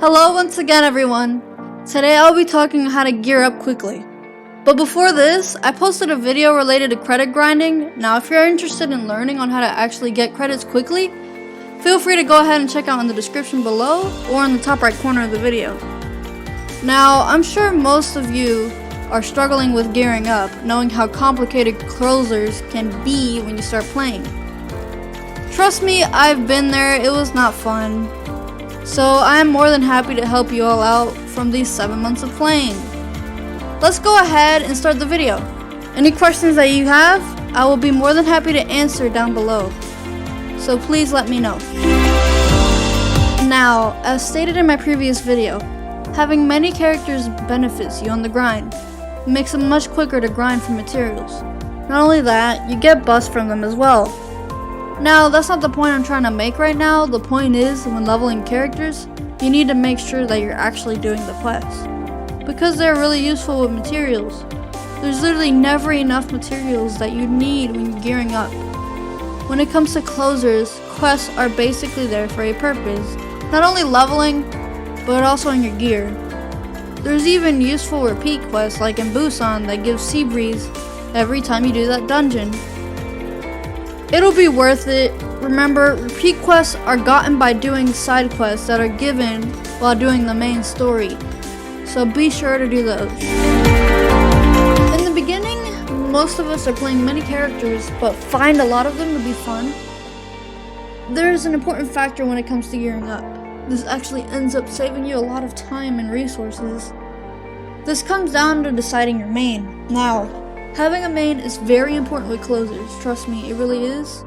Hello once again everyone. Today I'll be talking how to gear up quickly. But before this, I posted a video related to credit grinding. Now if you're interested in learning on how to actually get credits quickly, feel free to go ahead and check out in the description below or in the top right corner of the video. Now I'm sure most of you are struggling with gearing up, knowing how complicated closers can be when you start playing. Trust me, I've been there, it was not fun. So I am more than happy to help you all out from these 7 months of playing. Let's go ahead and start the video. Any questions that you have, I will be more than happy to answer down below. So please let me know. Now, as stated in my previous video, having many characters benefits you on the grind. It makes it much quicker to grind for materials. Not only that, you get buffs from them as well. Now, that's not the point I'm trying to make right now. The point is, when leveling characters, you need to make sure that you're actually doing the quests, because they're really useful with materials. There's literally never enough materials that you need when you're gearing up. When it comes to closers, quests are basically there for a purpose, not only leveling, but also in your gear. There's even useful repeat quests like in Busan that gives Sea Breeze every time you do that dungeon. It'll be worth it. Remember, repeat quests are gotten by doing side quests that are given while doing the main story. So be sure to do those. In the beginning, most of us are playing many characters, but find a lot of them to be fun. There's an important factor when it comes to gearing up. This actually ends up saving you a lot of time and resources. This comes down to deciding your main. Now, having a main is very important with closers, trust me, it really is.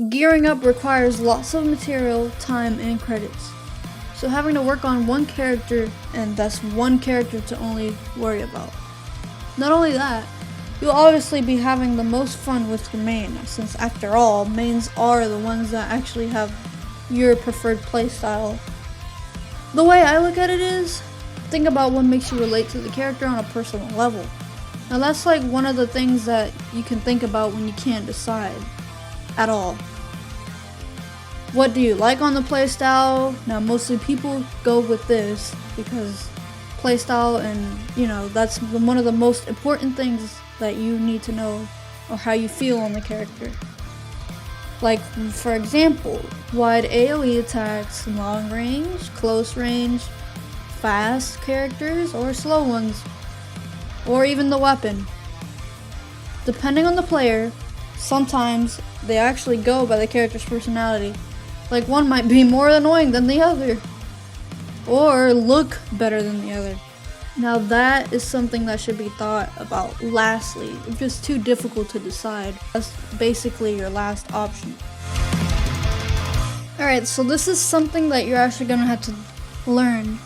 Gearing up requires lots of material, time, and credits. So having to work on one character, and that's one character to only worry about. Not only that, you'll obviously be having the most fun with your main, since after all, mains are the ones that actually have your preferred playstyle. The way I look at it is, think about what makes you relate to the character on a personal level. Now that's like one of the things that you can think about when you can't decide at all. What do you like on the playstyle? Now mostly people go with this because playstyle, and that's one of the most important things that you need to know, or how you feel on the character. Like for example, wide AoE attacks, long range, close range, fast characters, or slow ones. Or even the weapon. Depending on the player, sometimes they actually go by the character's personality. Like one might be more annoying than the other, or look better than the other. Now that is something that should be thought about lastly. If it's too difficult to decide, that's basically your last option. Alright, so this is something that you're actually gonna have to learn.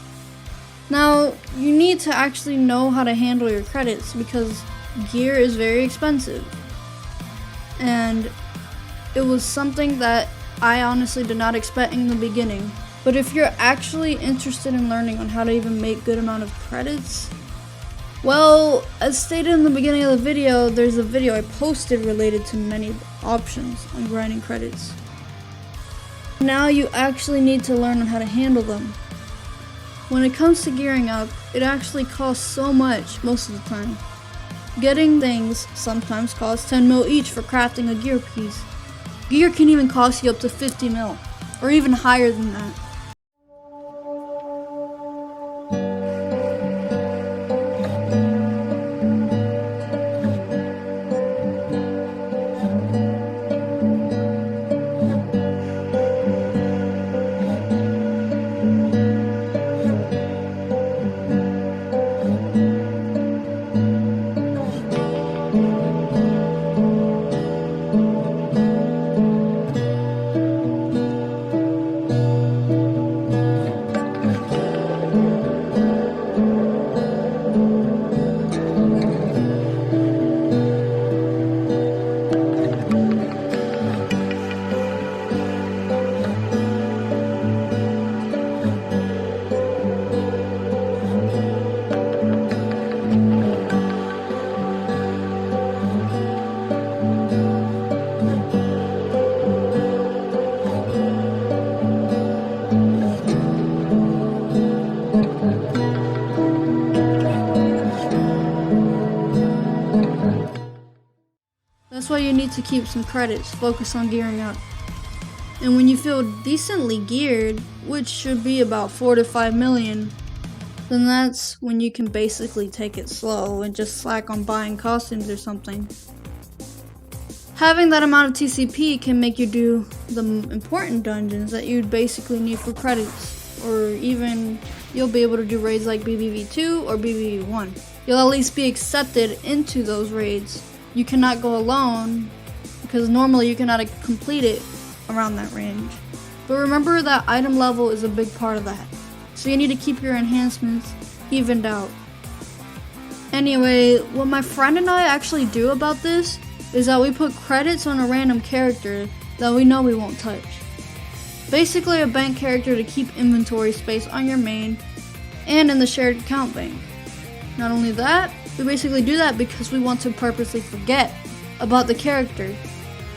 Now, you need to actually know how to handle your credits because gear is very expensive. And it was something that I honestly did not expect in the beginning. But if you're actually interested in learning on how to even make good amount of credits, well, as stated in the beginning of the video, there's a video I posted related to many options on grinding credits. Now you actually need to learn on how to handle them. When it comes to gearing up, it actually costs so much most of the time. Getting things sometimes costs 10 mil each for crafting a gear piece. Gear can even cost you up to 50 mil, or even higher than that. That's why you need to keep some credits, focus on gearing up. And when you feel decently geared, which should be about 4 to 5 million, then that's when you can basically take it slow and just slack on buying costumes or something. Having that amount of TCP can make you do the important dungeons that you'd basically need for credits, or even you'll be able to do raids like BBV2 or BBV1. You'll at least be accepted into those raids. You cannot go alone, because normally you cannot complete it around that range. But remember that item level is a big part of that, so you need to keep your enhancements evened out. Anyway, what my friend and I actually do about this is that we put credits on a random character that we know we won't touch. Basically a bank character to keep inventory space on your main and in the shared account bank. Not only that, we basically do that because we want to purposely forget about the character,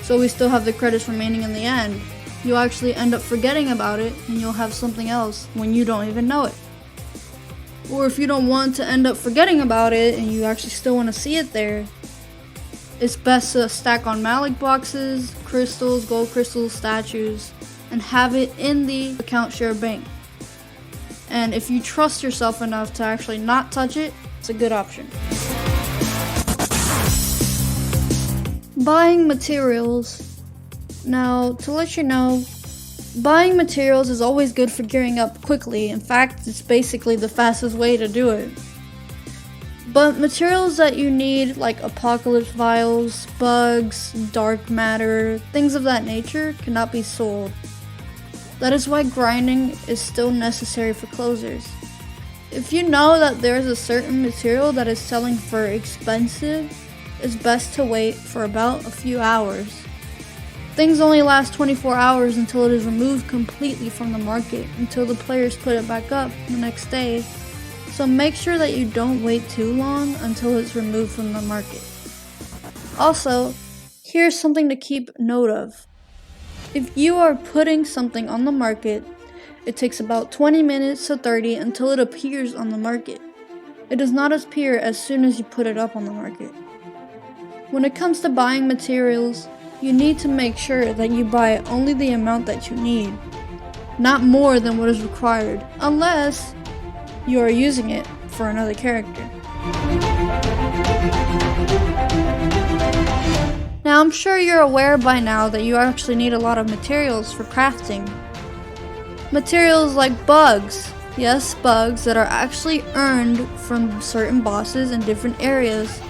so we still have the credits remaining in the end. You'll actually end up forgetting about it and you'll have something else when you don't even know it. Or if you don't want to end up forgetting about it and you actually still want to see it there, it's best to stack on Malik boxes, crystals, gold crystals, statues, and have it in the account share bank. And if you trust yourself enough to actually not touch it, it's a good option. Buying materials. Now, to let you know, buying materials is always good for gearing up quickly. In fact, it's basically the fastest way to do it. But materials that you need, like apocalypse vials, bugs, dark matter, things of that nature, cannot be sold. That is why grinding is still necessary for closers. If you know that there is a certain material that is selling for expensive, it's best to wait for about a few hours. Things only last 24 hours until it is removed completely from the market, until the players put it back up the next day. So make sure that you don't wait too long until it's removed from the market. Also, here's something to keep note of. If you are putting something on the market, it takes about 20 minutes to 30 until it appears on the market. It does not appear as soon as you put it up on the market. When it comes to buying materials, you need to make sure that you buy only the amount that you need, not more than what is required, unless you are using it for another character. Now, I'm sure you're aware by now that you actually need a lot of materials for crafting. Materials like bugs. Yes, bugs that are actually earned from certain bosses in different areas,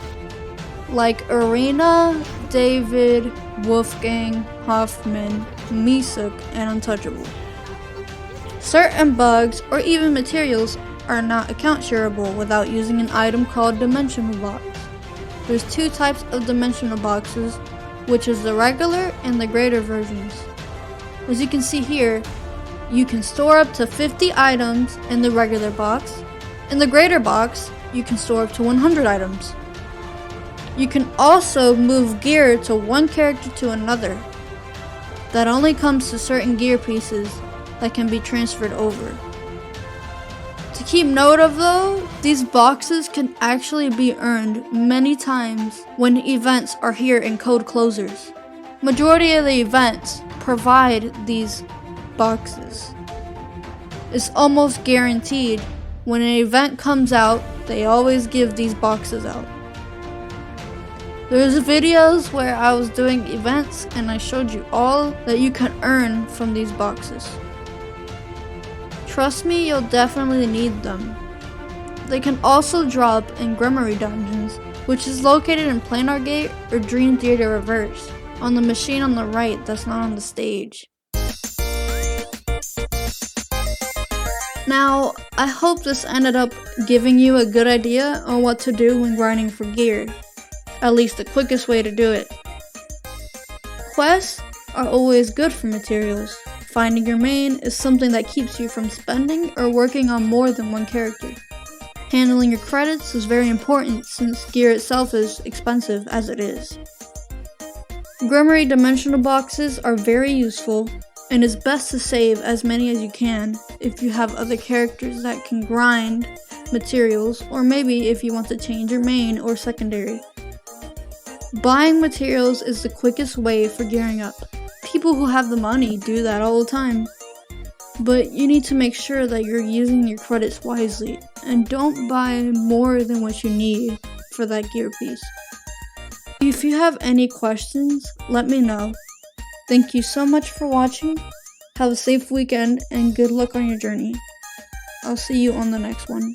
like Arena, David, Wolfgang, Hoffman, Misuk, and Untouchable. Certain bugs or even materials are not account shareable without using an item called Dimensional Box. There's two types of Dimensional Boxes, which is the regular and the greater versions. As you can see here, you can store up to 50 items in the regular box. In the greater box, you can store up to 100 items. You can also move gear to one character to another. That only comes to certain gear pieces that can be transferred over. To keep note of though, these boxes can actually be earned many times when events are here in code closers. Majority of the events provide these boxes. It's almost guaranteed when an event comes out, they always give these boxes out. There's videos where I was doing events and I showed you all that you can earn from these boxes. Trust me, you'll definitely need them. They can also drop in Gremory dungeons, which is located in Planar Gate or Dream Theater Reverse, on the machine on the right that's not on the stage. Now, I hope this ended up giving you a good idea on what to do when grinding for gear. At least the quickest way to do it. Quests are always good for materials. Finding your main is something that keeps you from spending or working on more than one character. Handling your credits is very important since gear itself is expensive as it is. Gremory dimensional boxes are very useful, and it's best to save as many as you can if you have other characters that can grind materials, or maybe if you want to change your main or secondary. Buying materials is the quickest way for gearing up. People who have the money do that all the time. But you need to make sure that you're using your credits wisely and don't buy more than what you need for that gear piece. If you have any questions, let me know. Thank you so much for watching. Have a safe weekend and good luck on your journey. I'll see you on the next one.